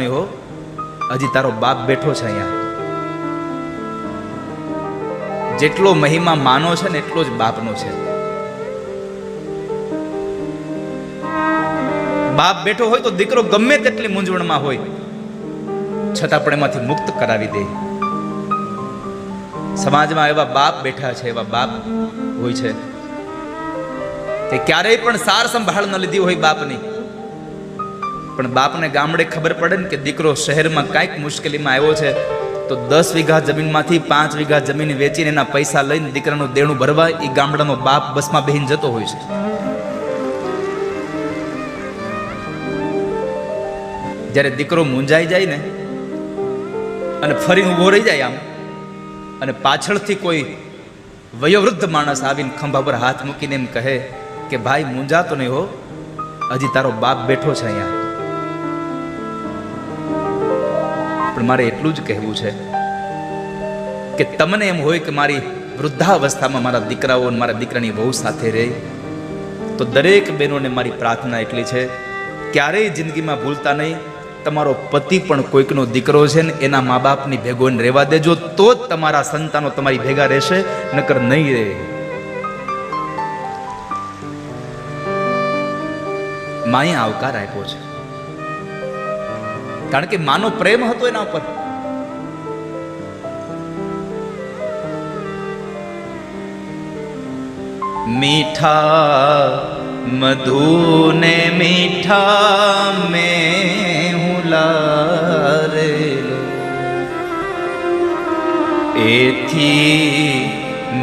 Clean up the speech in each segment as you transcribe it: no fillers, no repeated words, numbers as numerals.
નહીં હો, હજી તારો બાપ બેઠો છે અહીંયા. જેટલો મહિમા માનો છે ને એટલો જ બાપનો છે. બાપ બેઠો હોય તો દીકરો ગમે તેટલી મૂંઝવણમાં હોય છતાં પણ એમાંથી મુક્ત કરાવી દે. સમાજમાં એવા બાપ બેઠા છે, એવા બાપ હોય છે તે ક્યારેય પણ સાર સંભાળ ન લીધી હોય બાપની, પણ બાપને ગામડે ખબર પડે ને કે દીકરો શહેરમાં કાંઈક મુશ્કેલીમાં આવ્યો છે તો 10 વીઘા જમીનમાંથી 5 વીઘા જમીન વેચીને એના પૈસા લઈને દીકરાનું દેણું ભરવા એ ગામડાનો બાપ બસમાં બેહીને જતો હોય છે. જ્યારે દીકરો મૂંઝાઈ જાય ને અને ફરીને ઊભો રહી જાય આમ, અને પાછળથી કોઈ વયોવૃદ્ધ માણસ આવીને ખંભા પર હાથ મૂકીને એમ કહે કે ભાઈ મૂંઝાતો નહીં હો, હજી તારો બાપ બેઠો છે અહીંયા. પણ મારે એટલું જ કહેવું છે કે તમને એમ હોય કે મારી વૃદ્ધાવસ્થામાં મારા દીકરાઓ અને મારા દીકરાની વહુ સાથે રહે, તો દરેક બહેનોને મારી પ્રાર્થના એટલી છે, ક્યારેય જિંદગીમાં ભૂલતા નહીં તમારો પતિ પણ કોઈકનો દીકરો છે ને એના મા બાપની ભેગો રહેવા દેજો, તો જ તમારા સંતાનો તમારી ભેગા રહેશે, નકર નહીં રહે. માએ આવકાર આપ્યો છે કારણ કે માનો પ્રેમ હતો એના ઉપર. મીઠા મધુ ને મીઠા મેં હું લારેલો, એથી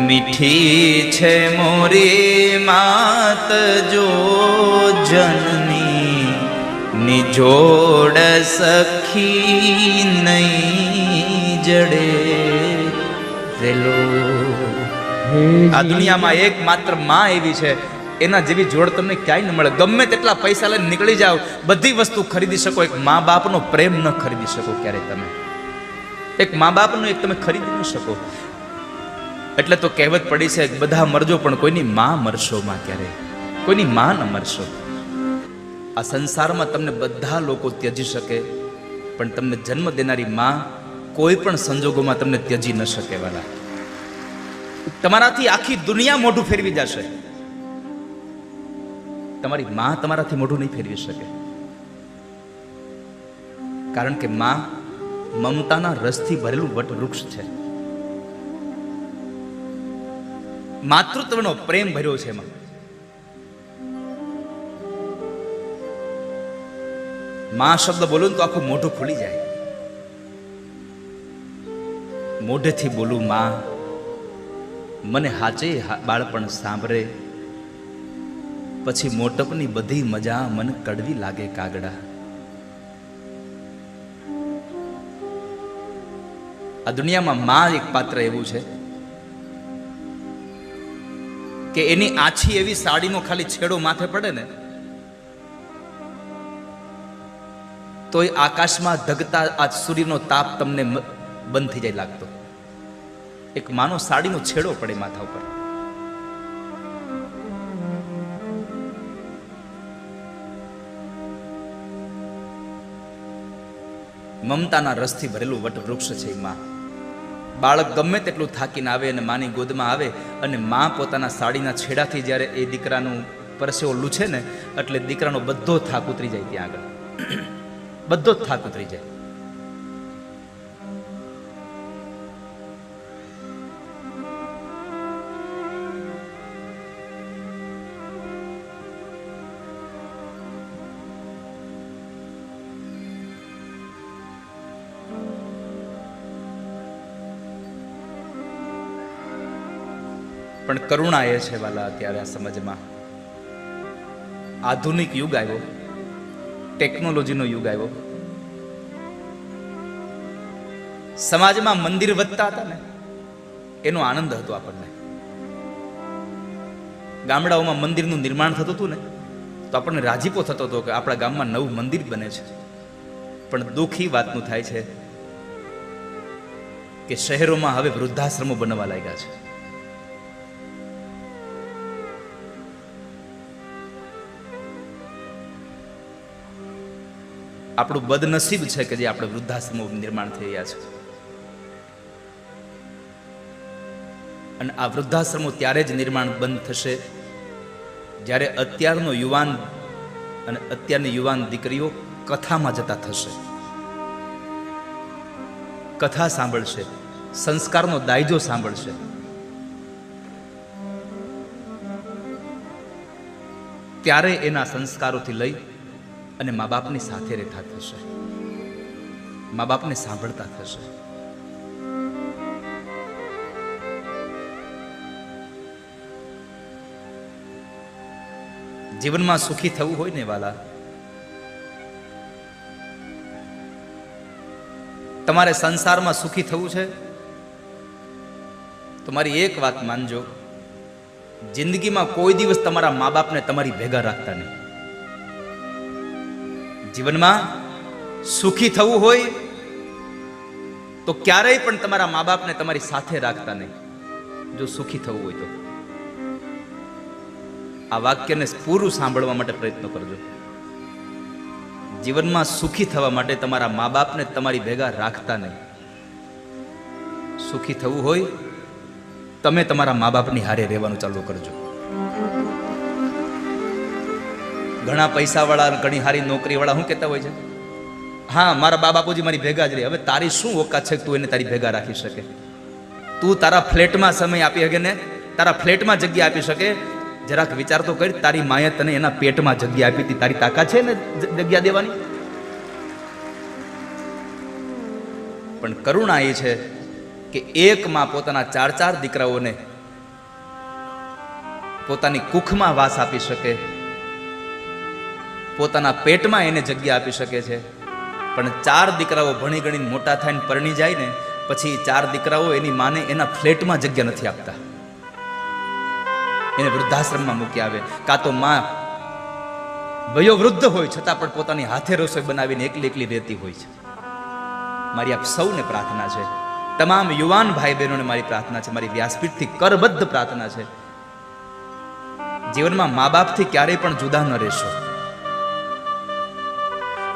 મીઠી છે મોરી માત જો જનની, નિજોડ સખી નહીં જડે રેલો. આ દુનિયામાં એકમાત્ર માં એવી છે, એના જેવી જોડ તમને ક્યાંય ન મળે. ગમે તેટલા પૈસા લઈને નીકળી જાઓ, બધી વસ્તુ ખરીદી શકો, એક મા બાપનો પ્રેમ ન ખરીદી શકો ક્યારે તમે. એક મા બાપનો એક તમે ખરીદી ન શકો. એટલે તો કહેવત પડી છે, બધા મરજો પણ કોઈની માં મરશો માં, ક્યારે કોઈની માં ન મરશો. આ સંસારમાં તમને બધા લોકો ત્યજી શકે, પણ તમને જન્મ દેનારી માં કોઈ પણ સંજોગોમાં તમને ત્યજી ન શકે. વાલા, તમારાથી આખી દુનિયા મોઢું ફેરવી જશે, તમારી માં તમારાથી મોઢું નહીં ફેરવી શકે. કારણ કે માં મમતાના રસથી ભરેલું વટવૃક્ષ છે. માતૃત્વનો પ્રેમ ભર્યો છે એમાં. માં શબ્દ બોલું તો આખું મોઢું ખુલી જાય. મોઢેથી બોલું માં, મને હાચે બાળપણ સાંભળે, પછી મોટપની બધી મજા મને કડવી લાગે કાગડા. આ દુનિયામાં માં એક પાત્ર એવું છે કે એની આછી એવી સાડીનો ખાલી છેડો માથે પડે ને તો એ આકાશમાં ધગતા આ સૂર્યનો તાપ તમને બંધ થઈ જાય લાગતો. એક માનો સાડીનો છેડો પડે માથા ઉપર, મમતાના રસથી ભરેલું વટવૃક્ષ છે એ માં. બાળક ગમે તેટલું થાકીને આવે અને માની ગોદમાં આવે અને માં પોતાના સાડીના છેડાથી જ્યારે એ દીકરાનું પરસેવો લૂછે ને એટલે દીકરાનો બધો થાક ઉતરી જાય. ત્યાં આગળ બધો જ થાક ઉતરી જાય. પણ કરુણા એ છે વાલા, અત્યારે આ સમજમાં આધુનિક યુગ આવ્યો, ટેકનોલોજીનો યુગ આવ્યો. સમાજમાં મંદિર વધતા હતા ને એનો આનંદ હતો આપણને. ગામડાઓમાં મંદિરનું નિર્માણ થતું હતું ને તો આપણને રાજીપો થતો હતો કે આપણા ગામમાં નવું મંદિર બને છે. પણ દુઃખ એ વાતનું થાય છે કે શહેરોમાં હવે વૃદ્ધાશ્રમો બનવા લાગ્યા છે. આપણું બદનસીબ છે કે જે આપણે વૃદ્ધાશ્રમો નિર્માણ થઈ રહ્યા છે. અને આ વૃદ્ધાશ્રમો ત્યારે જ નિર્માણ બંધ થશે જ્યારે અત્યારનો યુવાન અને અત્યારની યુવાન દીકરીઓ કથામાં જતા થશે, કથા સાંભળશે, સંસ્કારનો દાયજો સાંભળશે. ત્યારે એના સંસ્કારોથી લઈ અને મા બાપની સાથે રહેતા થશે, મા બાપને સાંભળતા થશે. જીવનમાં સુખી થવું હોય ને વાલા, તમારે સંસારમાં સુખી થવું છે તો મારી એક વાત માનજો, જિંદગીમાં કોઈ દિવસ તમારા મા બાપને તમારી ભેગા રાખતા નહીં. જીવનમાં સુખી થવું હોય તો ક્યારેય પણ તમારા મા બાપને તમારી સાથે રાખતા નહીં, જો સુખી થવું હોય તો. આ વાક્યને પૂરું સાંભળવા માટે પ્રયત્ન કરજો. જીવનમાં સુખી થવા માટે તમારા મા બાપને તમારી ભેગા રાખતા નહીં. સુખી થવું હોય તમે તમારા મા બાપની હારે રહેવાનું ચાલુ કરજો. ઘણા પૈસાવાળા, ઘણી સારી નોકરીવાળા શું કહેતા હોય છે, હા મારા બા બાપુજી મારી ભેગા જ રહે. હવે તારી શું ઓકાત છે કે તું એને તારી ભેગા રાખી શકે? તું તારા ફ્લેટમાં સમય આપી શકે ને, તારા ફ્લેટમાં જગ્યા આપી શકે? જરાક વિચાર તો કરી, તારી માએ તને એના પેટમાં જગ્યા આપી હતી, તારી તાકાત છે ને જગ્યા દેવાની? પણ કરુણા એ છે કે એક માં પોતાના 4 દીકરાઓને પોતાની કુખમાં વાસ આપી શકે, પોતાના પેટમાં એને જગ્યા આપી શકે છે. પણ 4 દીકરાઓ ભણી ગણીને મોટા થઈને પરણી જાય ને પછી 4 દીકરાઓ એની માને એના ફ્લેટમાં જગ્યા નથી આપતા, એને વૃદ્ધાશ્રમમાં મૂકી આવે. કાં તો માં વયો વૃદ્ધ હોય છતાં પણ પોતાની હાથે રસોઈ બનાવીને એકલી એકલી રહેતી હોય છે. મારી આપ સૌને પ્રાર્થના છે, તમામ યુવાન ભાઈ બહેનોને મારી પ્રાર્થના છે, મારી વ્યાસપીઠથી કરબદ્ધ પ્રાર્થના છે, જીવનમાં મા બાપથી ક્યારેય પણ જુદા ન રહેશો.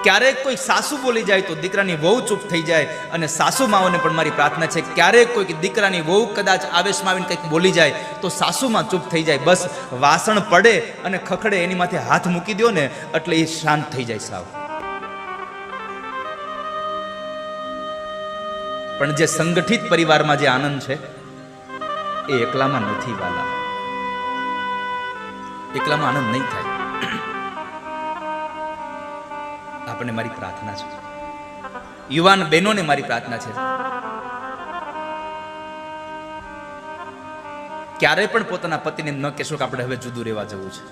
ક્યારેક કોઈ સાસુ બોલી જાય તો દીકરાની વહુ ચૂપ થઈ જાય. અને સાસુ માઓને પણ મારી પ્રાર્થના છે, ક્યારેક કોઈ દીકરાની વહુ કદાચ આવેશમાં આવીને કંઈક બોલી જાય તો સાસુમાં ચૂપ થઈ જાય. બસ વાસણ પડે અને ખખડે એની માથે હાથ મૂકી દો ને એટલે એ શાંત થઈ જાય સાવ. પણ જે સંગઠિત પરિવારમાં જે આનંદ છે એ એકલામાં નથી વાલા, એકલામાં આનંદ નહીં થાય. આપણને મારી પ્રાર્થના છે, યુવાન બહેનોને મારી પ્રાર્થના છે, ક્યારે પણ પોતાના પતિને ન કહેશો કે આપણે હવે જુદું રહેવા જવું છે.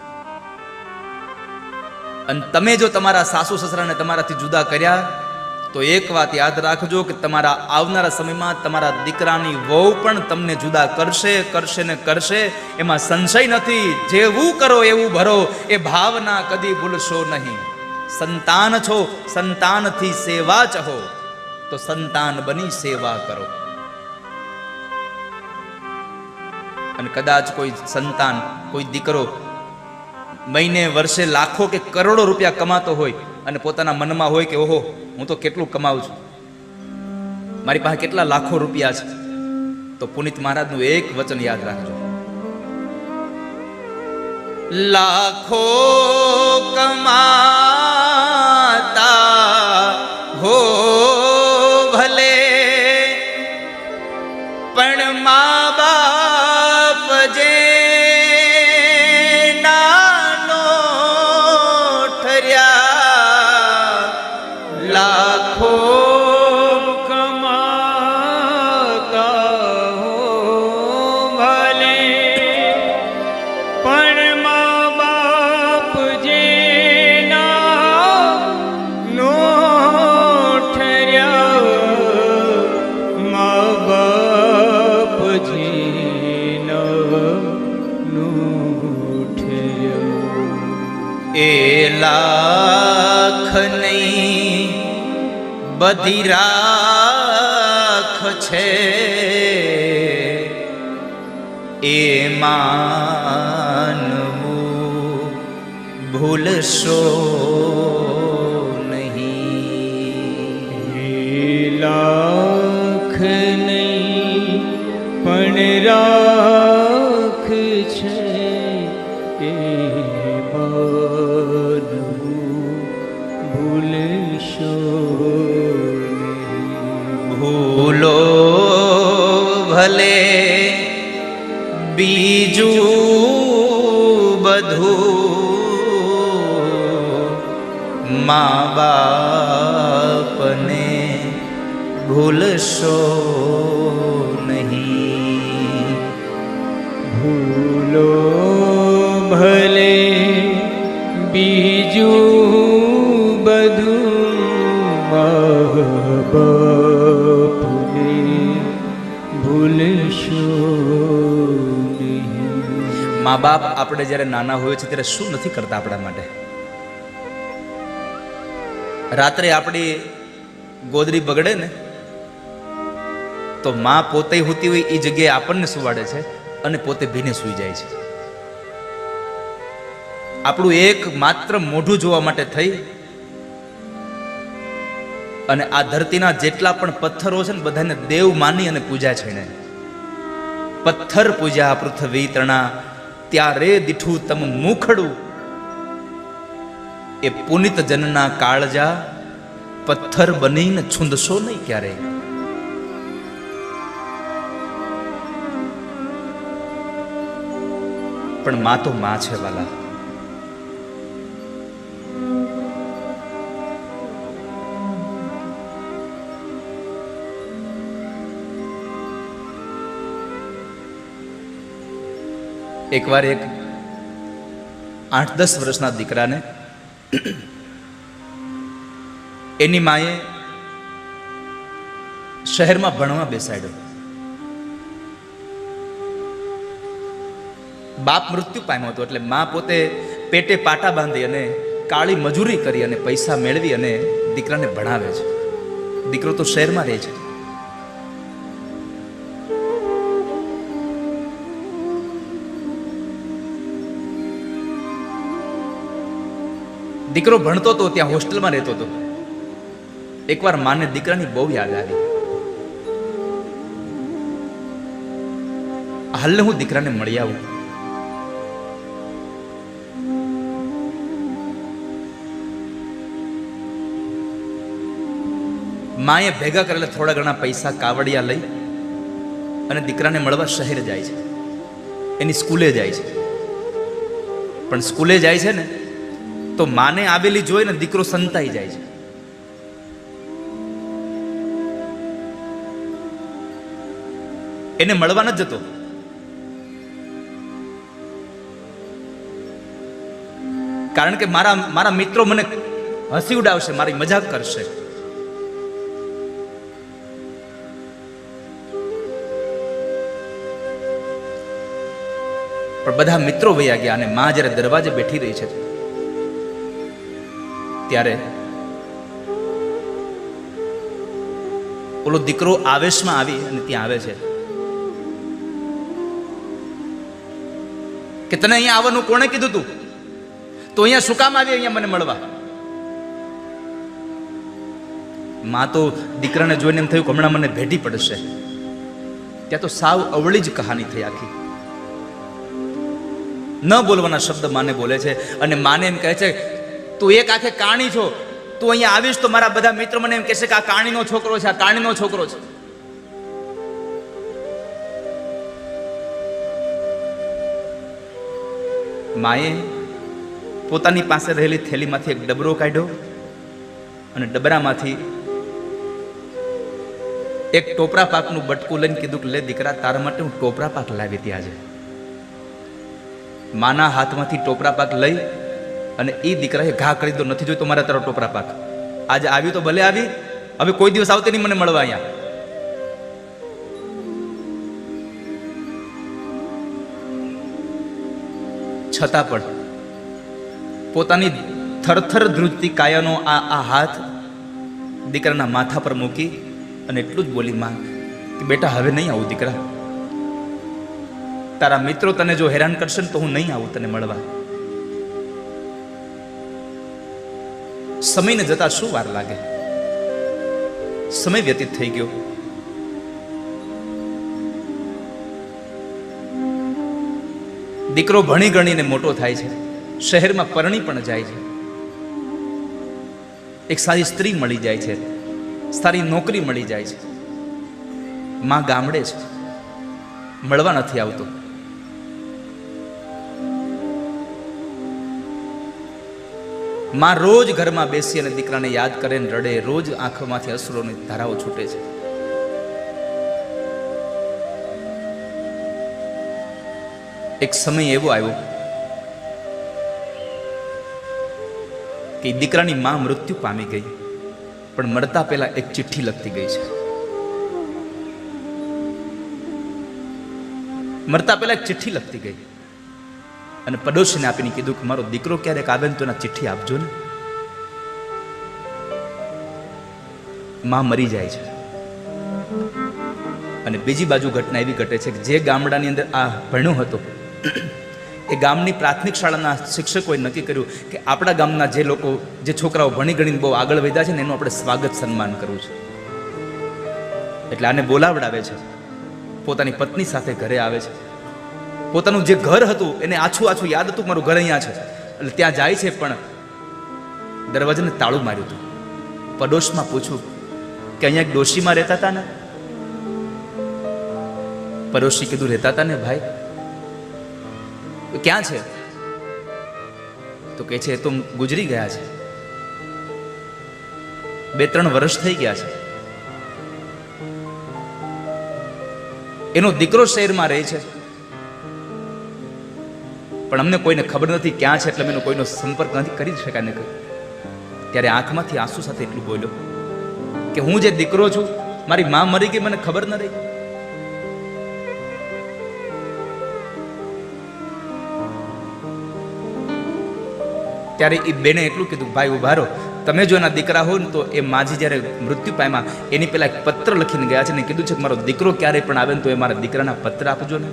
અને તમે જો તમારા સાસુ સસરાને તમારાથી જુદા કર્યા તો એક વાત યાદ રાખજો કે તમારા આવનારા સમયમાં તમારા દીકરાની વહુ પણ તમને જુદા કરશે, કરશે ને કરશે, એમાં સંશય નથી. જેવું કરો એવું ભરો, એ ભાવના કદી ભૂલશો નહીં. સંતાન છો, સંતાનથી સેવા ચાહો તો સંતાન બની સેવા કરો. અને કદાચ કોઈ સંતાન, કોઈ દીકરો મહિને વર્ષે લાખો કે કરોડો રૂપિયા કમાતો હોય અને પોતાના મનમાં હોય કે ઓહો હું તો કેટલું કમાઉં છું, મારી પાસે કેટલા લાખો રૂપિયા છે, તો પુનિત મહારાજનું એક વચન યાદ રાખજો, લાખો કમાતા હો ભલે પણ મા બાપ જે નાનો ઠર્યા, લાખો લાખ નહીં બધી રાખ છે, એ માનવું ભૂલશો નહીં. રાખ છે એ માનવું ભૂલશો નહીં. ભૂલો ભલે બીજું બધું મા બાપને ભૂલશો નહીં. ભૂલો ભલે બીજું બધું મા બાપને ભૂલશો નહીં. મા બાપ આપણે જ્યારે નાના હોય છે ત્યારે શું નથી કરતા આપણા માટે? રાત્રે આપણી ગોદડી બગડે ને તો માં પોતે હોતી હોય એ જગ્યાએ આપણને સુવાડે છે અને પોતે ભીને સૂઈ જાય છે. આપણું એક માત્ર મોઢું જોવા માટે થઈ અને આ ધરતીના જેટલા પણ પથ્થરો છે ને બધાને દેવ માની અને પૂજા છે ને. પથ્થર પૂજા પૃથ્વી તણા ત્યારે દીઠું તમ મુખડું, એ પુનિત જનના કાળજા પથ્થર બનીને છૂંદશો નહીં ક્યારેય. પણ માં તો માં છે વાલા. એકવાર એક 8-10 વર્ષના દીકરાને એની માએ શહેરમાં ભણવા બેસાડ્યો. બાપ મૃત્યુ પામ્યો હતો એટલે માં પોતે પેટે પાટા બાંધી અને કાળી મજૂરી કરી અને પૈસા મેળવી અને દીકરાને ભણાવે છે. દીકરો તો શહેરમાં રહે છે. દીકરો ભણતો હતો ત્યાં હોસ્ટેલમાં રહેતો હતો. એકવાર માને દીકરાની બહુ યાદ આવી. હાલને હું દીકરાને મળી આવું. માએ ભેગા કરેલા થોડા ઘણા પૈસા કાવડિયા લઈ અને દીકરાને મળવા શહેર જાય છે. એની સ્કૂલે જાય છે. પણ સ્કૂલે જાય છે ને તો માને આવેલી જોઈને દીકરો સંતાઈ જાય છે. એને મળવા ન જતો. કારણ કે મારા મિત્રો મને હસી ઉડાવશે, મારી મજાક કરશે. પણ બધા મિત્રો વયા ગયા અને માં જ્યારે દરવાજે બેઠી રહી છે ત્યારે ઓલો દીકરો આવેશમાં આવી અને ત્યાં આવે છે કે તને અહીંયા આવવાનું કોણે કીધું તું? તો અહીંયા શું કામ આવી અહીંયા મને મળવા? માં તો દીકરાને જોઈને એમ થયું કે હમણાં મને ભેટી પડશે. ત્યાં તો સાવ અવળી જ કહાની થઈ આખી. ન બોલવાના શબ્દ માને બોલે છે અને માને એમ કહે છે તું એક આખે કાણી છો, તું અહીંયા આવીશ તો મારા બધા મિત્રો મને એમ કહેશે કે આ કાણીનો છોકરો છે, આ કાણીનો છોકરો છે. માએ પોતાની પાસે રહેલી થેલીમાંથી એક ડબરો કાઢ્યો અને ડબરામાંથી એક ટોપરા પાકનું બટકું લઈને કીધું કે લે દીકરા, તારા માટે હું ટોપરા પાક લાવી હતી આજે. માના હાથમાંથી ટોપરા પાક લઈ અને એ દીકરાએ ઘા કરી દો, નથી જોઈતો મારા તારો ટોપરા પાક. આજે આવ્યું તો ભલે આવી, હવે કોઈ દિવસ આવતી નહીં મને મળવા અહીંયા. છતાં પણ પોતાની થરથર ધ્રુજતી કાયાનો આ હાથ દીકરાના માથા પર મૂકી અને એટલું જ બોલી માં કે બેટા હવે નહીં આવું દીકરા, તારા મિત્રો તને જો હેરાન કરશે ને તો હું નહીં આવું તને મળવા. સમયને જતા શું વાર લાગે, સમય વ્યતીત થઈ ગયો. દીકરો ભણી ગણીને મોટો થાય છે, શહેરમાં પરણી પણ જાય છે, એક સારી સ્ત્રી મળી જાય છે, સારી નોકરી મળી જાય છે, માં ગામડે છે, મળવા નથી આવતો. માં રોજ ઘરમાં બેસી અને દીકરાને યાદ કરે ને રડે, રોજ આંખોમાંથી અશ્રુઓની ધારાઓ છૂટે છે. એક સમય એવો આવ્યો કે દીકરાની માં મૃત્યુ પામી ગઈ, પણ મરતા પહેલા એક ચિઠ્ઠી લખતી ગઈ છે. મરતા પહેલા એક ચિઠ્ઠી લખતી ગઈ અને પડોશીને આપીને કીધું કે મારો દીકરો ક્યારેક આવે ને તો એના ચિઠ્ઠી આપજો ને. માં મરી જાય છે અને બીજી બાજુ ઘટના એવી ઘટે છે કે જે ગામડાની અંદર આ ભણ્યો હતો એ ગામની પ્રાથમિક શાળાના શિક્ષકોએ નક્કી કર્યું કે આપણા ગામના જે લોકો, જે છોકરાઓ ભણી ગણીને બહુ આગળ વધ્યા છે ને એનું આપણે સ્વાગત સન્માન કરવું છે. એટલે આને બોલાવડાવે છે, પોતાની પત્ની સાથે ઘરે આવે છે. પોતાનું જે ઘર હતું એને આછું આછું યાદ હતું, મારું ઘર અહીંયા છે, એટલે ત્યાં જાય છે, પણ દરવાજાને તાળું માર્યું હતું. પડોશમાં પૂછ્યું કે અહીંયા એક ડોશીમાં રહેતા હતા ને? પડોશી કીધું રહેતા હતા ને ભાઈ. ક્યાં છે? તો કહે છે એ તો ગુજરી ગયા છે, 2-3 વર્ષ થઈ ગયા છે. એનો દીકરો શહેરમાં રહે છે, પણ અમને કોઈને ખબર નથી ક્યાં છે, એટલે એનો કોઈનો સંપર્ક નથી કરી શકાય ને. ત્યારે આંખમાંથી આંસુ સાથે એટલું બોલ્યો કે હું જે દીકરો છું, મારી માં મરી ગઈ, મને ખબર ન રહી. ત્યારે એ બેને એટલું કીધું, ભાઈ ઉભા રહો, તમે જો એના દીકરા હો ને તો એ માજી જ્યારે મૃત્યુ પામ્યા એની પેલા એક પત્ર લખીને ગયા છે ને કીધું છે કે મારો દીકરો ક્યારે પણ આવે ને તો એ મારા દીકરાના પત્ર આપજો ને.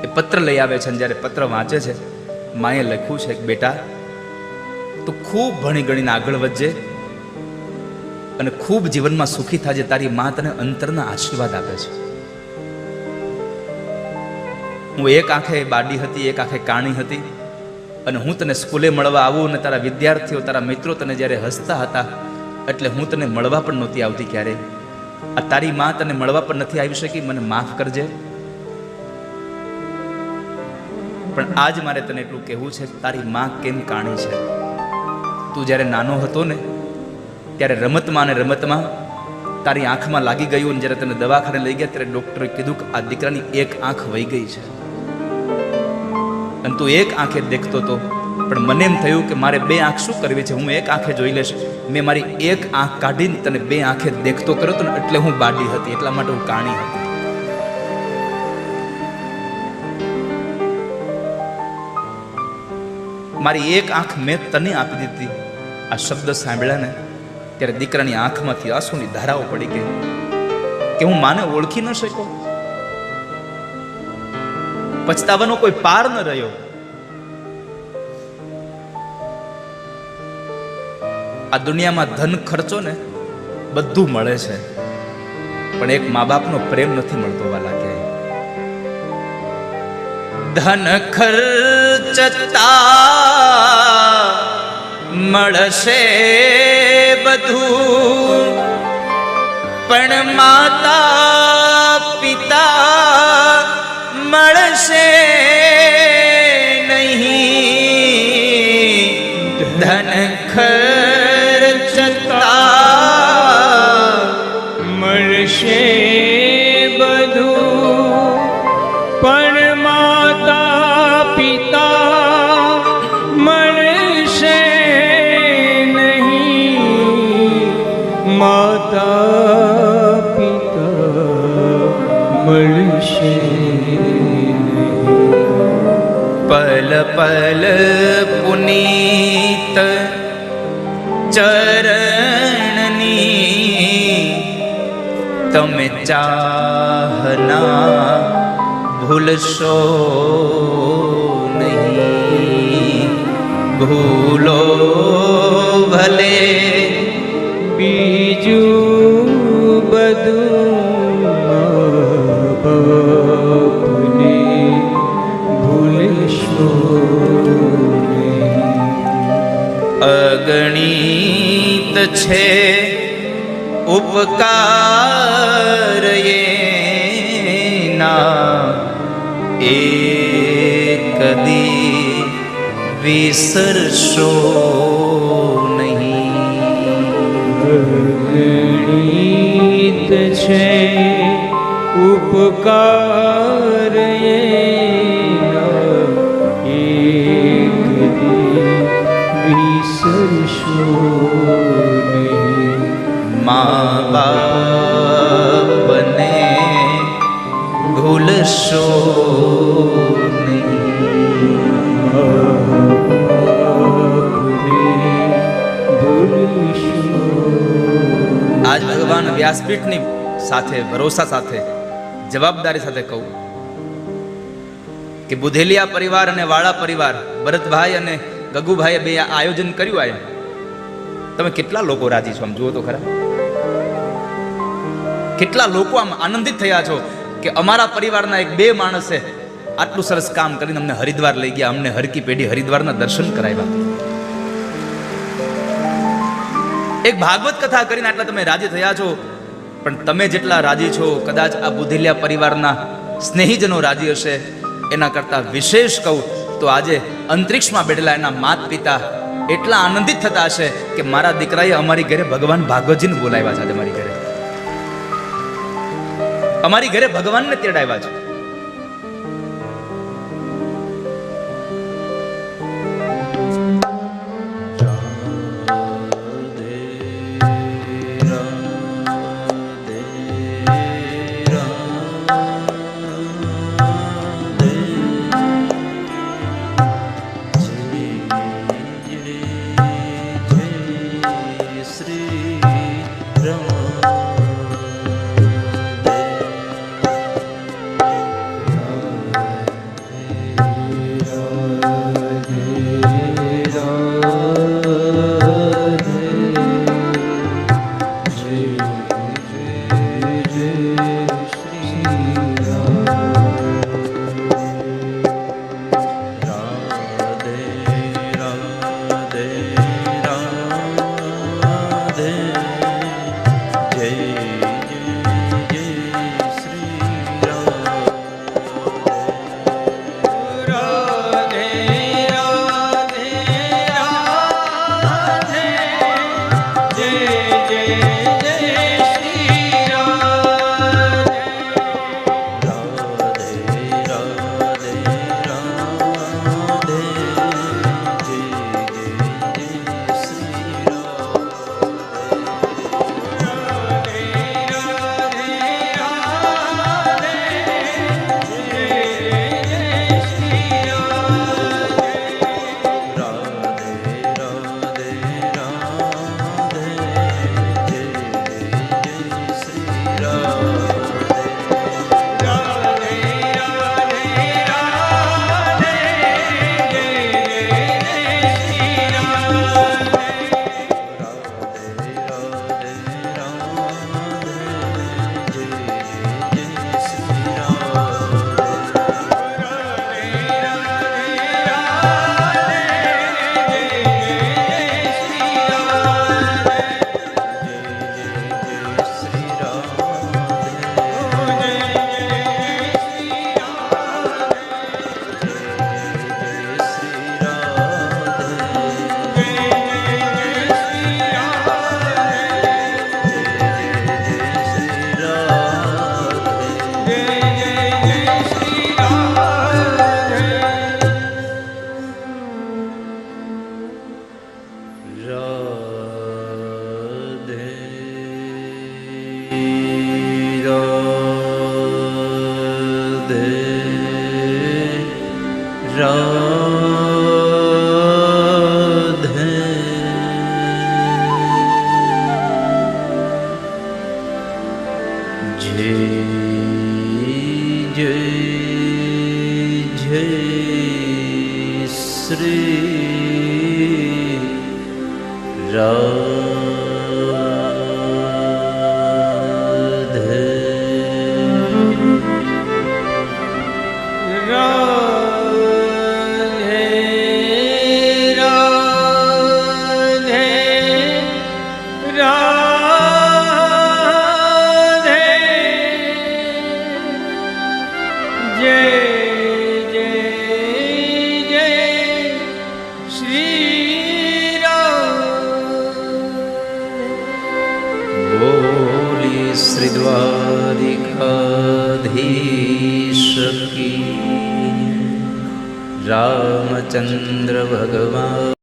એ પત્ર લઈ આવે છે અને જ્યારે પત્ર વાંચે છે, માએ લખ્યું છે કે બેટા તું ખૂબ ભણી ગણીને આગળ વધજે અને ખૂબ જીવનમાં સુખી થાજે. તારી માં તને અંતરના આશીર્વાદ આપે છે. હું એક આંખે બાડી હતી, એક આંખે કાણી હતી, અને હું તને સ્કૂલે મળવા આવું અને તારા વિદ્યાર્થીઓ, તારા મિત્રો તને જ્યારે હસતા હતા એટલે હું તને મળવા પણ નહોતી આવતી ક્યારે. આ તારી માં તને મળવા પણ નથી આવી શકી, મને માફ કરજે. પણ આજ મારે તને એટલું કહેવું છે કે તારી માં કેમ કાણી છે. તું જ્યારે નાનો હતો ને ત્યારે રમતમાં અને રમતમાં તારી આંખમાં લાગી ગયું, અને જ્યારે તને દવાખાને લઈ ગયા ત્યારે ડૉક્ટરે કીધું કે આ દીકરાની એક આંખ વહી ગઈ છે અને તું એક આંખે દેખતો હતો. પણ મને એમ થયું કે મારે 2 આંખ શું કરવી છે, હું એક આંખે જોઈ લઈશ. મેં મારી એક આંખ કાઢીને તને 2 આંખે દેખતો કર્યો હતો ને, એટલે હું બાડી હતી, એટલા માટે હું કાણી હતી. મારી એક આંખ મેં તને આપી દીધી. આ શબ્દ સાંભળ્યા ને ત્યારે દીકરાની આંખમાંથી આંસુની ધારાઓ પડી ગઈ કે હું માને ઓળખી ન શક્યો. પછતાવાનો કોઈ પાર ન રહ્યો. આ દુનિયામાં ધન ખર્ચો ને બધું મળે છે, પણ એક મા બાપનો પ્રેમ નથી મળતો વાલા. કે ધન ખર્ચતા મળશે બધું, પણ માતા પિતા મળશે નહીં. ધન ખર્ચતા મળશે બધું, પણ માતા પિતા મળશે નહીં. માતા પિતા મળશે નહીં. પલ પલ પુનીત ચરણની તમે ચાહના ભૂલશો નહીં. ભૂલો ભલે બીજું બધું અગણિત છે ઉપકાર એના, એક દી વિસરશો ગણિત છે ઉપકાર એના, એક દી વિસરશો નહીં. મા બાપને ભૂલશો આજ ભગવાન વ્યાસપીઠની સાથે ભરોસા સાથે જવાબદારી સાથે કહું કે બુધેલિયા પરિવાર અને વાળા પરિવાર, ભરતભાઈ અને ગગુભાઈએ બે આયોજન કર્યું. આ તમે કેટલા લોકો રાજી છો? આમ જુઓ તો ખરા, કેટલા લોકો આમ આનંદિત થયા છો કે અમારા પરિવારના એક બે માણસે આટલું સરસ કામ કરીને અમને હરિદ્વાર લઈ ગયા, અમને હરકી પેઢી હરિદ્વારના દર્શન કરાવ્યા. એક ભાગવત કથા કરીને આટલા તમે રાજી થયા છો, પણ તમે જેટલા રાજી છો કદાચ આ બુધેલિયા પરિવારના સ્નેહીજનો રાજી હશે. એના કરતા વિશેષ કહું તો આજે અંતરિક્ષમાં બેઠેલા એના માત પિતા એટલા આનંદિત થતા હશે કે મારા દીકરાએ અમારી ઘરે ભગવાન ભાગવતજીને બોલાવ્યા છે. અમારી ઘરે ભગવાનને તેડાવ્યા છે. जय जय जय श्री बोली श्री द्वारिकाधीश की रामचंद्र भगवान